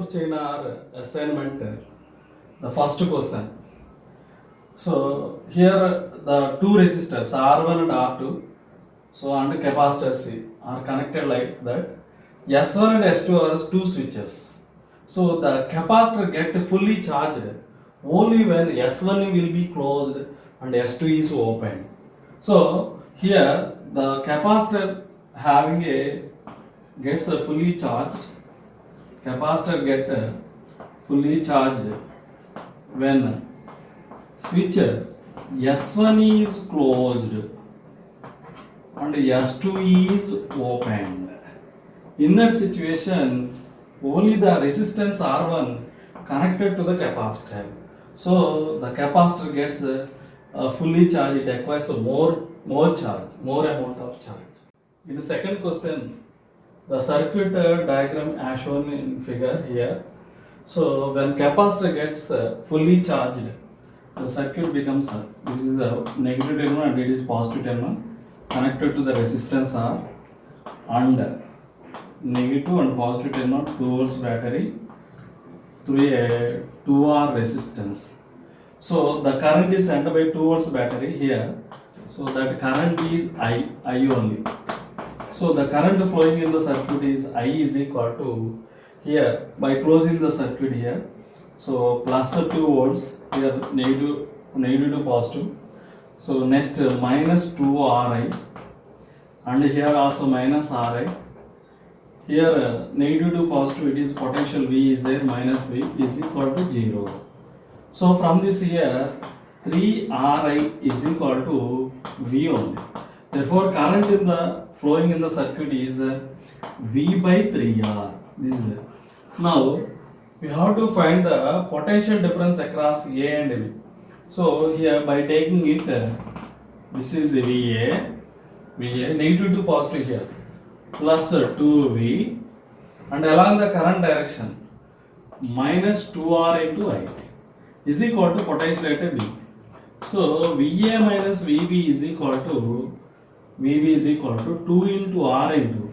put in our assignment the first question. So here the two resistors R1 and R2, so and capacitor C are connected like that. S1 and S2 are two switches. So the capacitor get fully charged only when S1 will be closed and S2 is open. So here the capacitor having a gets fully charged. Capacitor get fully charged when switch S1 is closed and S2 is opened. In that situation, only the resistance R1 connected to the capacitor. So the capacitor gets fully charged, it acquires more charge, more amount of charge. In the second question, the circuit diagram as shown in figure here. So when capacitor gets fully charged, the circuit becomes this is a negative terminal and it is positive terminal connected to the resistance R, and negative and positive terminal towards battery through a 2R resistance. So the current is sent by towards battery here. So that current is I only. So the current flowing in the circuit is I is equal to here by closing the circuit here. So plus 2 volts here, negative to positive. So next minus 2 Ri, and here also minus Ri. Here negative to positive, it is potential V is there, minus V is equal to 0. So from this here 3 Ri is equal to V only. Therefore current in the flowing in the circuit is V by 3R. This is it. Now we have to find the potential difference across A and B. So here by taking it, this is VA, negative to positive here, plus 2V, and along the current direction minus 2R into I is equal to potential at B. So VA minus VB is equal to 2 into R into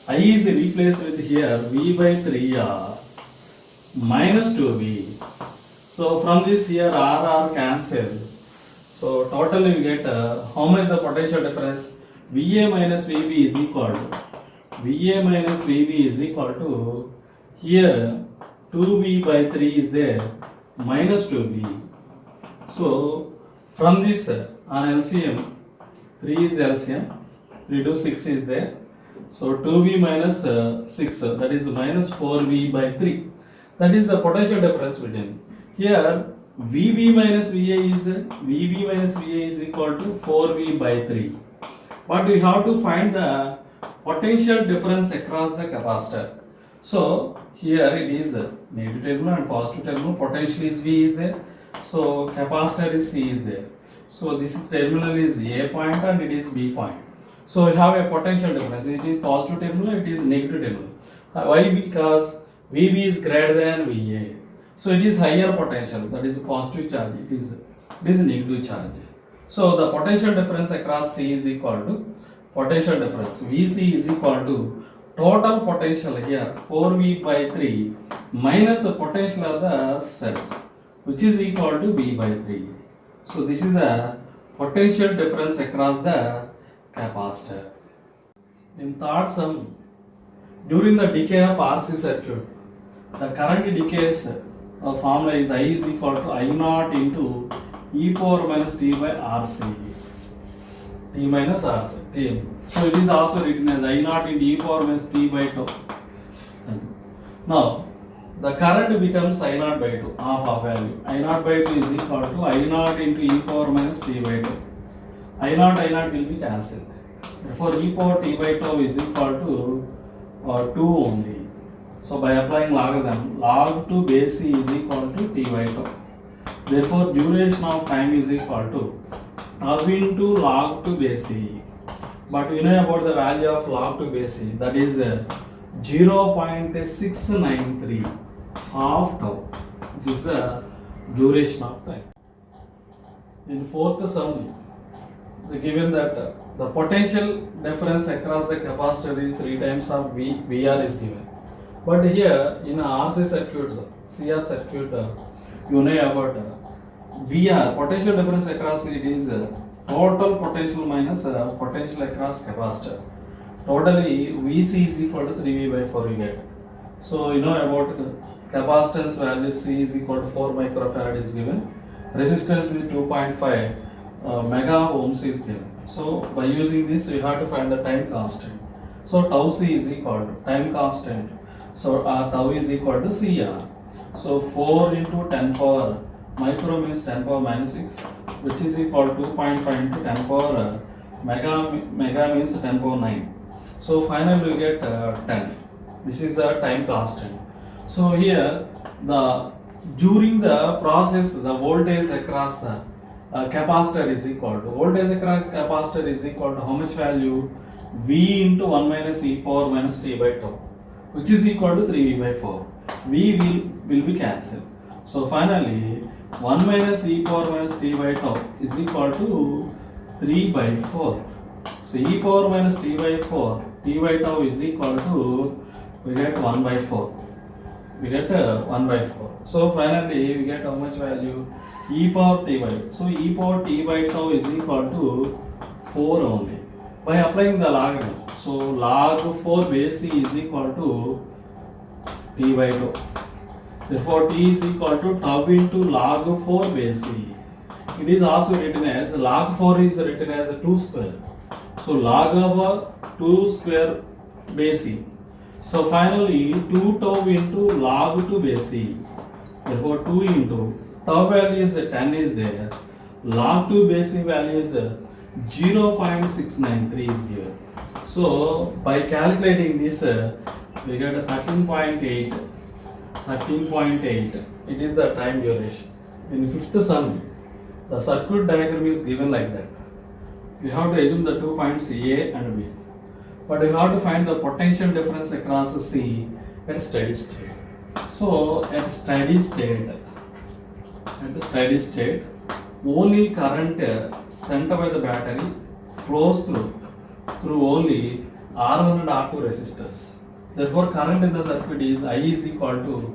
I is replaced with here V by 3R minus 2V. So from this here R cancel. So totally we get how much the potential difference? VA minus VB is equal to here 2V by 3 is there minus 2V. So from this on LCM 3 is LCM, 3 to 6 is there. So 2V minus 6, that is minus 4V by 3. That is the potential difference between. Here VB minus VA is equal to 4V by 3. But we have to find the potential difference across the capacitor. So here it is negative terminal and positive terminal. Potential is V is there. So capacitor is C is there. So this terminal is A point and it is B point. So we have a potential difference. It is positive terminal, it is negative terminal. Why? Because VB is greater than VA. So it is higher potential, that is positive charge. It is negative charge. So the potential difference across C is equal to potential difference. VC is equal to total potential here 4V by 3 minus the potential of the cell, which is equal to V by 3. So this is the potential difference across the capacitor. In third sum, during the decay of RC circuit, the current decays formula is I is equal to I naught into e power minus t by RC. T minus RC. T. So it is also written as I naught into e power minus t by tau. Now the current becomes I naught by 2, half value. I naught by 2 is equal to I naught into e power minus t by 2. I naught will be cancelled. Therefore e power t by tau is equal to 2 only. So by applying logarithm, log 2 base c is equal to t by tau. Therefore duration of time is equal to tau into log 2 base c. But we know about the value of log 2 base c, that is 0.693 half tau. This is the duration of time. In fourth sum, given that the potential difference across the capacitor is 3 times of VR is given. But here in RC circuits, CR circuit, you know about VR, potential difference across it is total potential minus potential across capacitor. Totally VC is equal to 3V by 4 you get. So you know about capacitance value C is equal to 4 microfarad is given. Resistance is 2.5 mega ohms is given. So by using this you have to find the time constant. So tau C is equal to time constant. So tau is equal to CR. So 4 into 10 power micro means 10 power minus 6, which is equal to 2.5 into 10 power mega means 10 power 9. So finally we get 10. This is a time constant. So here during the process the voltage across the capacitor is equal to voltage across capacitor is equal to how much value? V into 1 minus e power minus t by tau, which is equal to 3v by 4. V will be cancelled. So finally 1 minus e power minus t by tau is equal to 3 by 4. So e power minus t by 4, t by tau is equal to, we get 1 by 4. We get 1 by 4. So finally we get how much value? E power t by. So e power t by tau is equal to 4 only. By applying the logarithm. So log 4 base c is equal to t by tau. Therefore t is equal to tau into log 4 base c. It is also written as log 4 is written as 2 square. So log of 2 square base c. So finally 2 tau into log 2 base c. Therefore 2 into tau value is 10 is there. Log 2 base c value is 0.693 is given. So by calculating this we get 13.8. It is the time duration. In fifth sum the circuit diagram is given like that. You have to assume the 2 points A and B. But you have to find the potential difference across C at steady state. So at steady state, only current sent by the battery flows through only R1 and R2 resistors. Therefore, current in the circuit is I is equal to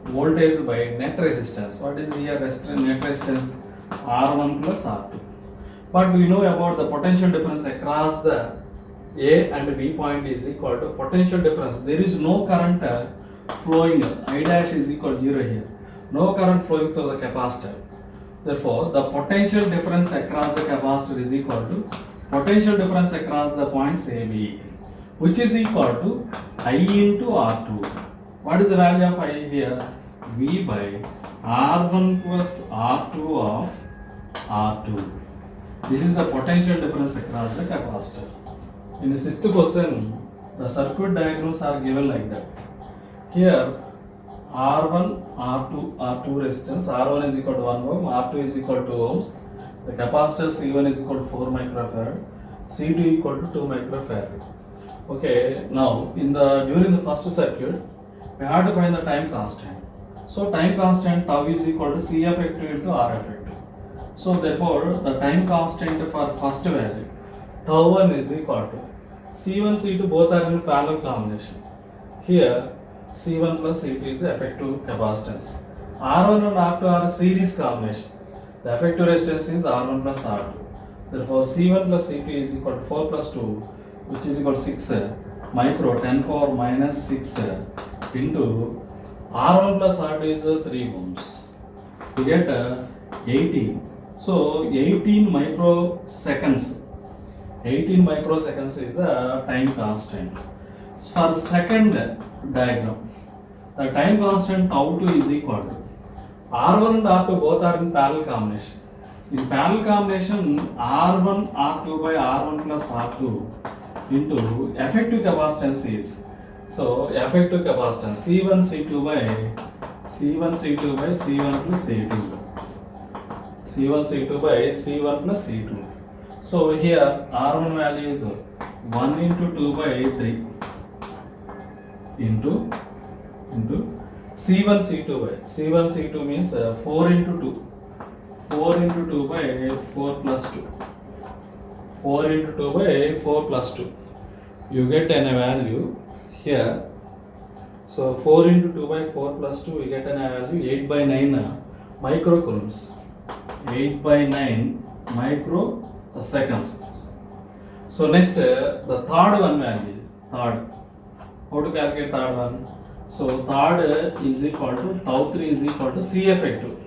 voltage by net resistance. What is here net resistance? R1 plus R2. But we know about the potential difference across the A and B point is equal to potential difference. There is no current flowing. I dash is equal to 0 here. No current flowing through the capacitor. Therefore, the potential difference across the capacitor is equal to potential difference across the points A, B, which is equal to I into R2. What is the value of I here? V by R1 plus R2 of R2. This is the potential difference across the capacitor. In the sixth question, the circuit diagrams are given like that. Here, R1, R2 resistance. R1 is equal to 1 ohm, R2 is equal to 2 ohms. The capacitor C1 is equal to 4 microfarad, C2 equal to 2 microfarad. Okay, now during the first circuit, we have to find the time constant. So time constant tau is equal to C effective into R effective. So therefore, the time constant for first value, tau 1 is equal to C1, C2 both are in parallel combination. Here, C1 plus C2 is the effective capacitance. R1 and R2 are a series combination. The effective resistance is R1 plus R2. Therefore, C1 plus C2 is equal to 4 plus 2, which is equal to 6 micro 10 power minus 6 into R1 plus R2 is 3 ohms. We get 18. So 18 microseconds. 18 microseconds is the time constant. For second diagram, the time constant tau 2 is equal to R1 and R2 both are in parallel combination. In parallel combination, R1 R2 by R1 plus R2 into effective capacitance is, so effective capacitance C1 C2 by C1 plus C2. C1 C2 by C1 plus C2. So here R1 value is 1 into 2 by 3 into C1 C2 means 4 into 2. 4 into 2 by 4 plus 2. 4 into 2 by 4 plus 2. You get a value here. So 4 into 2 by 4 plus 2, we get an value 8 by 9 microcoulombs. 8 by 9 microseconds. So next, the third one value. Third. How to calculate third one? So third is equal to tau 3 is equal to C effective.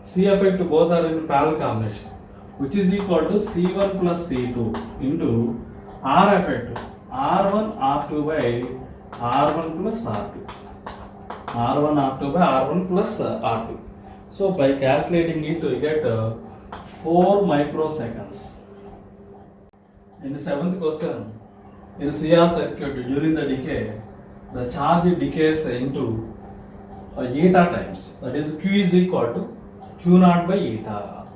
C effective both are in parallel combination, which is equal to C1 plus C2 into R effective. R1 R2 by R1 plus R2. R1 R2 by R1 plus R2. So by calculating it, we get 4 microseconds. In the seventh question, in CR circuit during the decay, the charge decays into eta times. That is Q is equal to Q naught by eta.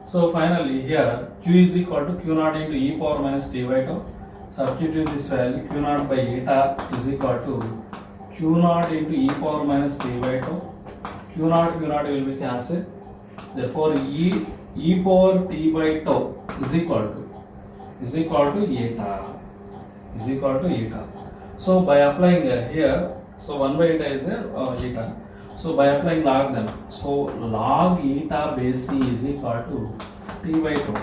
So finally here Q is equal to Q naught into e power minus t by tau. Substitute this value. Q naught by eta is equal to Q naught into e power minus t by tau. Q naught will be cancelled. Therefore e power t by tau is equal to eta. So by applying here, so 1 by eta is there, eta. So by applying log them, so log eta base c is equal to t by tau.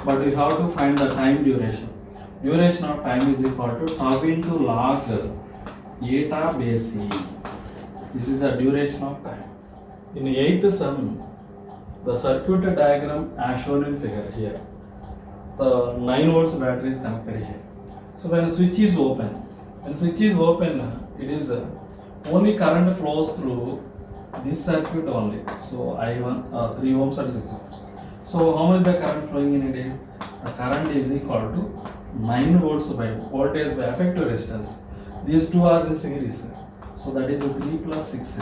But we have to find the time duration. Duration of time is equal to tau into log eta base c. This is the duration of time. In the eighth sum, the circuit diagram as shown in figure here. The 9 volts battery is connected here. So when the switch is open, it is only current flows through this circuit only. So I1 3 ohms and 6 ohms. So how much the current flowing in a day? The current is equal to 9 volts by voltage by effective resistance. These two are in series. So that is 3 plus 6.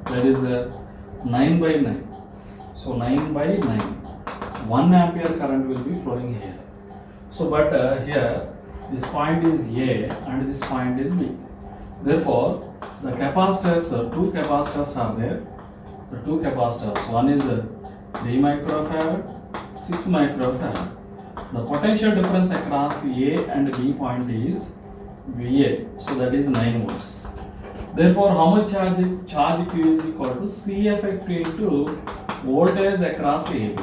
That is 9 by 9. So 9 by 9. 1 ampere current will be flowing here. So but here this point is A and this point is B. Therefore, the capacitors, two capacitors are there. The two capacitors, one is 3 microfarad, 6 microfarad. The potential difference across A and B point is VA. So that is 9 volts. Therefore, how much charge Q is equal to C effective into voltage across AB.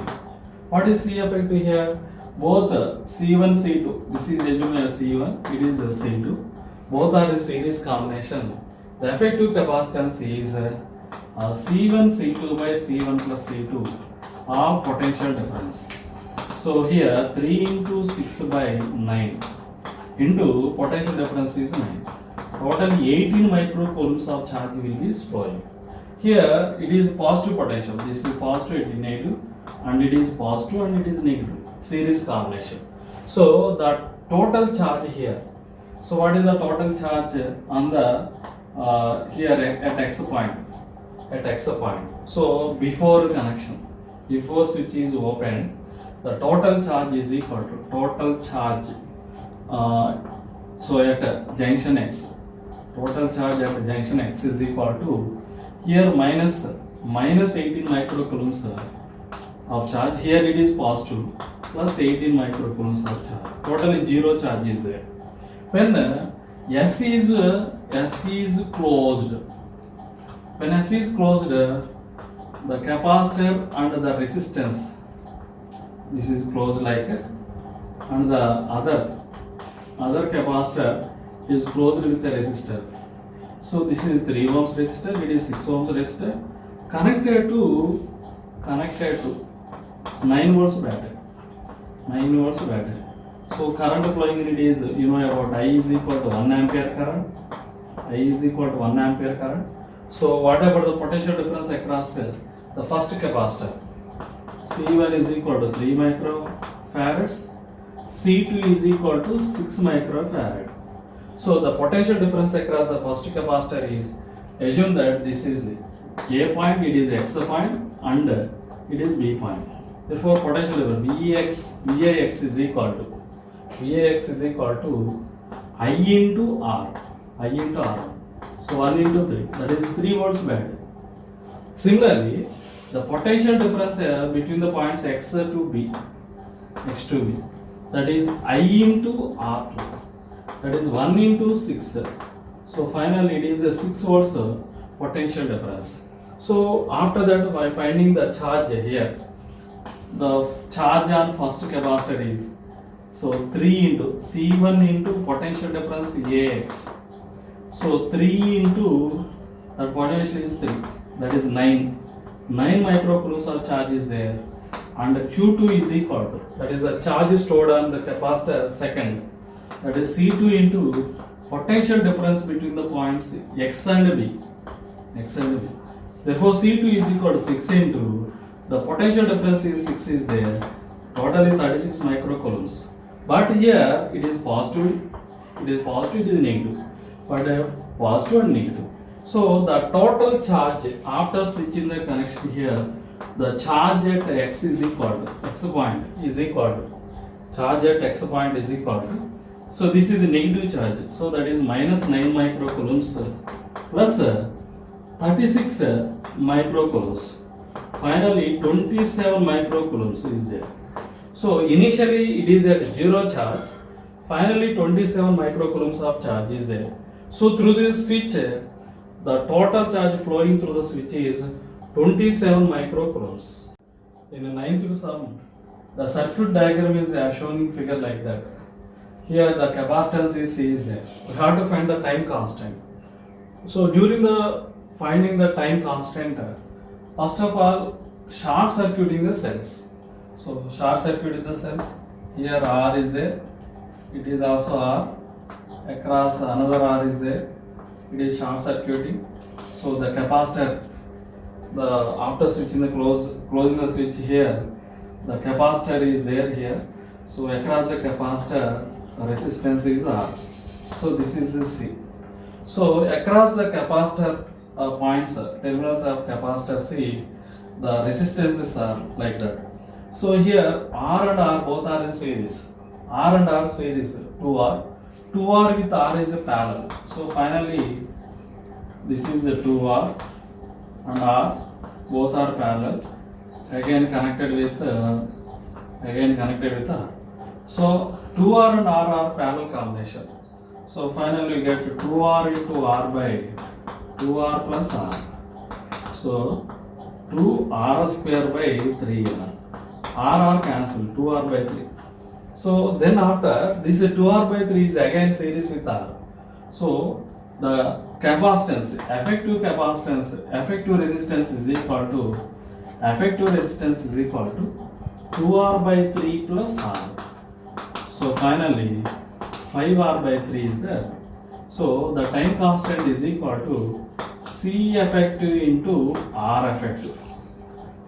What is C effective here? Both C1, C2, this is assumed as C1, it is C2, both are in series combination. The effective capacitance is C1, C2 by C1 plus C2 of potential difference. So here 3 into 6 by 9 into potential difference is 9. Total 18 microcoulombs of charge will be flowing. Here it is positive potential, this is positive, it is negative, and it is positive and it is negative. Series combination. So the total charge here. So what is the total charge on the here at x point? So before connection, before switch is open, the total charge is equal to total charge. So at junction X, total charge at junction X is equal to here minus 18 microcoulombs of charge. Here it is positive. Plus 18 microcoulombs of charge. Totally 0 charge is there. When S is closed, the capacitor and the resistance, this is closed like, and the other capacitor is closed with the resistor. So this is 3 ohms resistor, it is 6 ohms resistor connected to 9 volts battery. 9 volts battery. So current flowing in it is, you know about I is equal to 1 ampere current. So what about the potential difference across the first capacitor? C1 is equal to 3 microfarads. C2 is equal to 6 microfarad. So the potential difference across the first capacitor is, assume that this is A point, it is X point, and it is B point. Therefore, potential difference VAX is equal to I into R. So 1 into 3, that is 3 volts battery. Similarly, the potential difference between the points X to B, that is I into R2, that is 1 into 6. So finally it is a 6 volts potential difference. So after that, by finding the charge here, the charge on first capacitor is, so 3 into C1 into potential difference AX. So 3 into the potential is 3, that is 9. 9 microcoulombs of charge is there, and Q2 is equal to, that is the charge stored on the capacitor second, that is C2 into potential difference between the points X and B. X and B. Therefore C2 is equal to 6 into the potential difference is 6 is there, totally 36 microcoulombs. But here it is positive, it is negative, but positive and negative. So the total charge after switching the connection here, the charge at X is equal to, X point is equal to, charge at X point is equal to, so this is the negative charge, so that is minus 9 microcoulombs plus 36 microcoulombs. Finally 27 microcoulombs is there. So initially it is at 0 charge, finally 27 microcoulombs of charge is there. So through this switch, the total charge flowing through the switch is 27 microcoulombs. In the 9th sum, the circuit diagram is shown in figure like that. Here the capacitance is C is there. We have to find the time constant. So during the finding the time constant, first of all, short circuiting the cells. So short circuit the cells. Here R is there. It is also R. Across another R is there. It is short circuiting. So the capacitor, the after switching the closing the switch here, the capacitor is there here. So across the capacitor, resistance is R. So this is the C. So across the capacitor points, terminals of capacitor C, the resistances are like that. So here R and R both are in series. R and R series 2R. 2R with R is a parallel. So finally this is the 2R and R both are parallel. Again connected with R. So 2R and R are parallel combination. So finally we get 2R into R by 2R plus R. So 2R square by 3R. R cancel, 2R by 3. So then after this 2R by 3 is again series with R. So the capacitance, effective resistance is equal to 2R by 3 plus R. So finally 5R by 3 is there. So the time constant is equal to C effective into R effective.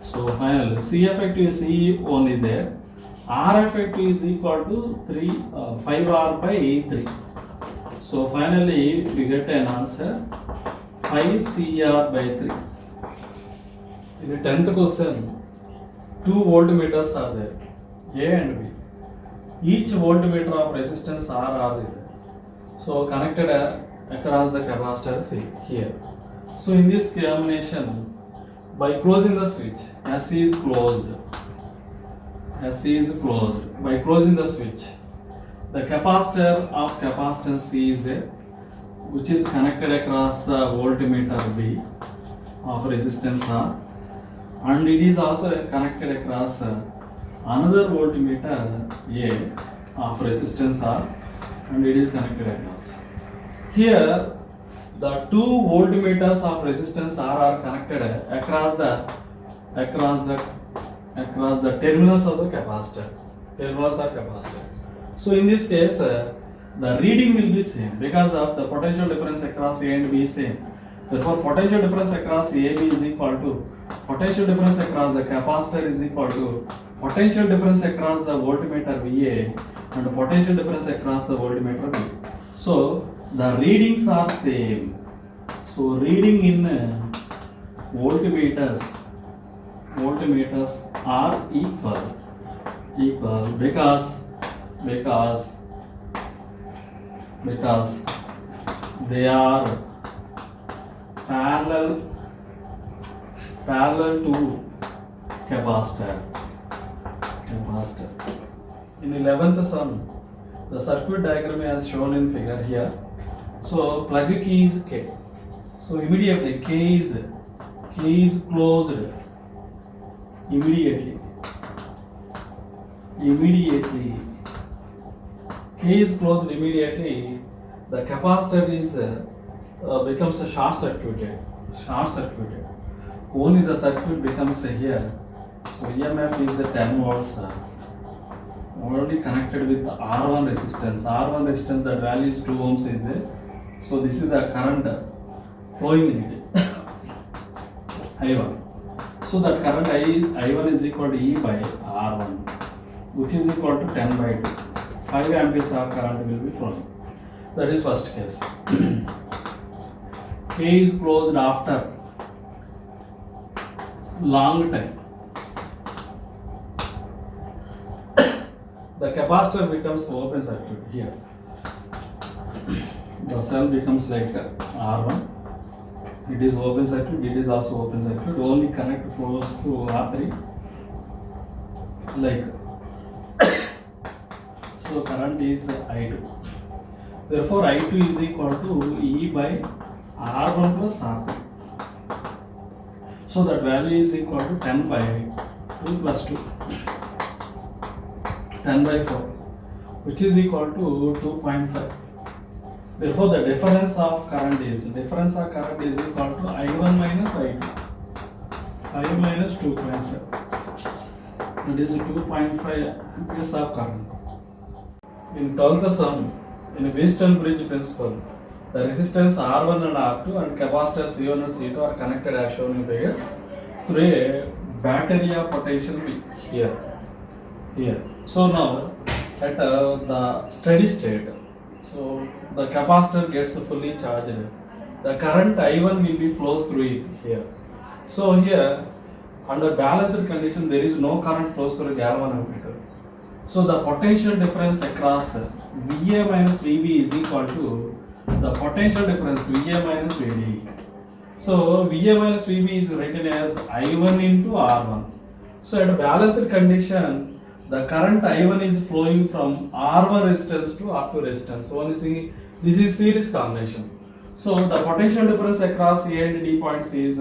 So finally C effective is C only there. R effective is equal to 5R by 3. So finally we get an answer 5CR by 3. In the 10th question, 2 voltmeters are there, A and B. Each voltmeter of resistance R is there. So connected across the capacitor C here. So in this combination, by closing the switch, SC is closed. By closing the switch, the capacitor of capacitance C is there, which is connected across the voltmeter B of resistance R, and it is also connected across another voltmeter A of resistance R, and it is connected across. Here the 2 voltmeters of resistance R are connected across the terminals of the capacitor. So in this case, the reading will be same because of the potential difference across A and B is same. Therefore, potential difference across AB is equal to potential difference across the capacitor is equal to potential difference across the voltmeter VA and potential difference across the voltmeter B. So the readings are same. So reading in voltmeters are equal because they are parallel to capacitor. In 11th sum, the circuit diagram as shown in figure here. So plug key is K. So immediately K is closed. Immediately K is closed immediately. The capacitor is becomes a short circuited. Only the circuit becomes here. So EMF is 10 volts. Already connected with the R1 resistance. R1 resistance, that value is 2 ohms is there. So this is the current flowing in it. I1. So that current I1 is equal to E by R1, which is equal to 10 by 2. 5 amperes of current will be flowing. That is first case. K is closed after long time. The capacitor becomes open circuit here. The cell becomes like R1. It is open circuit, it is also open circuit. Only connect flows through R3. Like so current is I2. Therefore I2 is equal to E by R1 plus R3. So that value is equal to 10 by 2 plus 2. 10 by 4, which is equal to 2.5. Therefore, the difference of current is equal to I1 minus I2. 5 minus 2.5. That is 2.5 amperes of current. In 12th sum, in Wheatstone bridge principle, the resistance R1 and R2 and capacitor C1 and C2 are connected as shown in figure through a battery of potential V here. So now at the steady state, so the capacitor gets fully charged. The current I1 will be flows through it here. So here under balanced condition there is no current flows through galvanometer. So the potential difference across VA minus VB is equal to the potential difference VA minus VD. So VA minus VB is written as I1 into R1. So at a balanced condition, the current I1 is flowing from R1 resistance to R2 resistance. So this is series combination. So the potential difference across A and D points is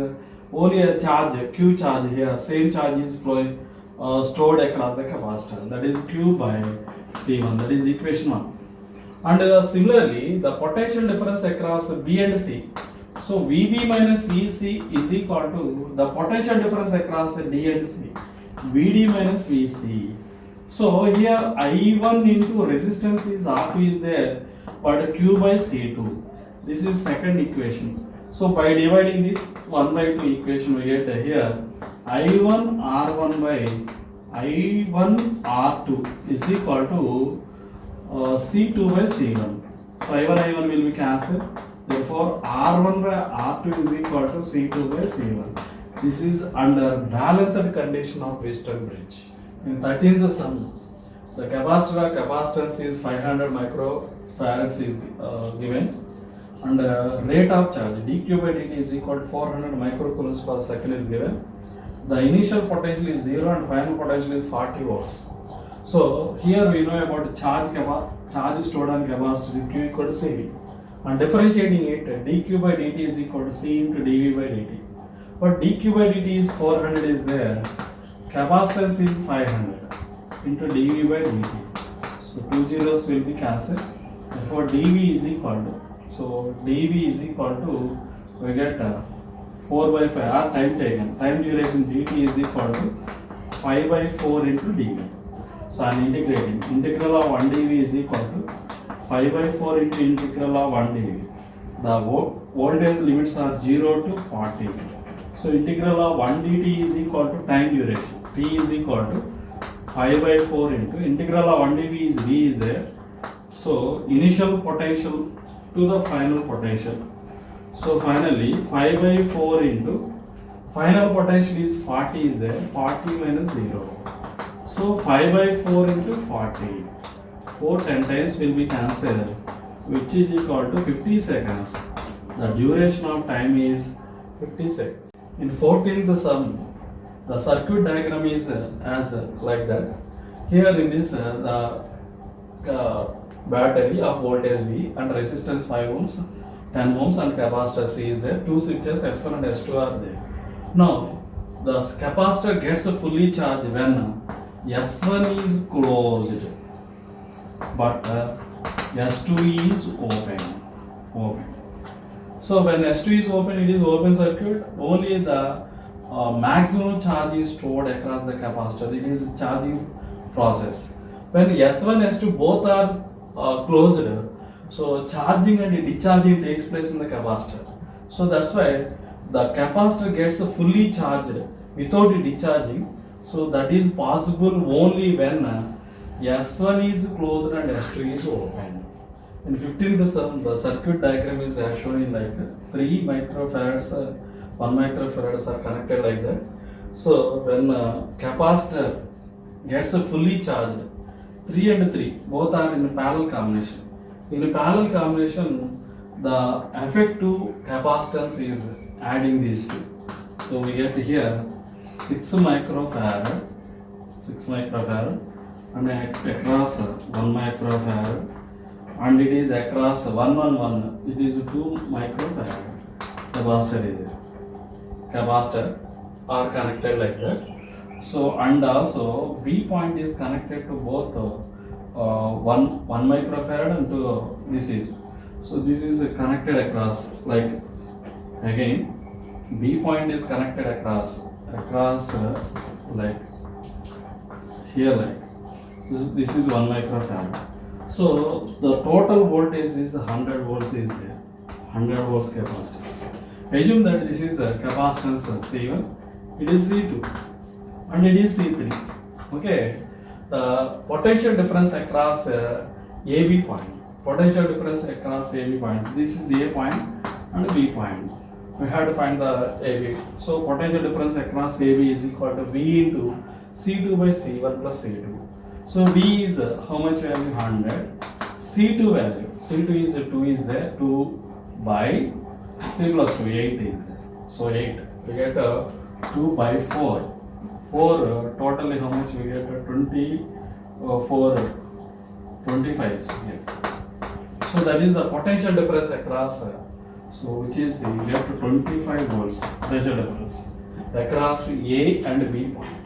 only a charge, Q charge here. Same charge is flowing stored across the capacitor. That is Q by C1. That is equation 1. And similarly, the potential difference across B and C. So VB minus VC is equal to the potential difference across D and C. VD minus VC. So here I1 into resistance is R2 is there, but Q by C2. This is second equation. So by dividing this 1 by 2 equation, we get here I1 R1 by I1 R2 is equal to C2 by C1. So I1 will be cancelled. Therefore R1 by R2 is equal to C2 by C1. This is under balanced condition of Wheatstone bridge. In 13th sum, the capacitor capacitance is 500 microfarads is given, and rate of charge dq by dt is equal to 400 microcoulombs per second is given. The initial potential is 0 and final potential is 40 volts. So here we know about charge stored on capacitor Q equal to CV, and differentiating it dq by dt is equal to C into dV by dt. But dq by dt is 400 is there, capacitance is 500 into dV by dt. So 2 zeros will be cancelled. Therefore dV is equal to, so dV is equal to, we get 4 by 5 or time taken. Time duration dt is equal to 5 by 4 into dV. So I am integrating. Integral of 1 dV is equal to 5 by 4 into integral of 1 dV. The voltage limits are 0 to 40. So integral of 1 dt is equal to time duration. T is equal to 5 by 4 into integral of 1 dV is V is there. So initial potential to the final potential. So finally 5 by 4 into final potential is 40 is there. 40 minus 0. So 5 by 4 into 40. 4 10 times will be cancelled, which is equal to 50 seconds. The duration of time is 50 seconds. In 14th sum, the circuit diagram is as like that. Here in this the battery of voltage V and resistance 5 ohms, 10 ohms and capacitor C is there. Two switches S1 and S2 are there. Now the capacitor gets fully charged when S1 is closed but S2 is open. So when S2 is open, it is open circuit. Only the maximum charge is stored across the capacitor. It is charging process. When S1 S2 both are closed, so charging and discharging takes place in the capacitor. So that's why the capacitor gets fully charged without discharging. So that is possible only when S1 is closed and S2 is open. In 15th sum, the circuit diagram is shown in like 3 microfarads, 1 microfarads are connected like that. So when capacitor gets fully charged, 3 and 3 both are in parallel combination. In a parallel combination, the effective capacitance is adding these two. So we get here 6 microfarad and across 1 microfarad, and it is across 1 it is 2 microfarad. Capacitor are connected like that. So and also B point is connected to both 1 microfarad and to this is. So this is connected across, like again B point is connected across like here, like this is 1 microfarad. So the total voltage is 100 volts is there, 100 volts capacitance. Assume that this is a capacitance C1, it is C2 and it is C3. Okay, the potential difference across AB point, potential difference across AB points, this is A point and B point. We have to find the AB. So potential difference across AB is equal to V into C2 by C1 plus C2. So V is how much value? 100. C2 value, C2 is 2 is there, 2 by C plus 2, 8 is there. So 8, we get 2 by 4. 4 totally how much we get? 25 is we get. So that is the potential difference across. So which is we get 25 volts potential difference across A and B point.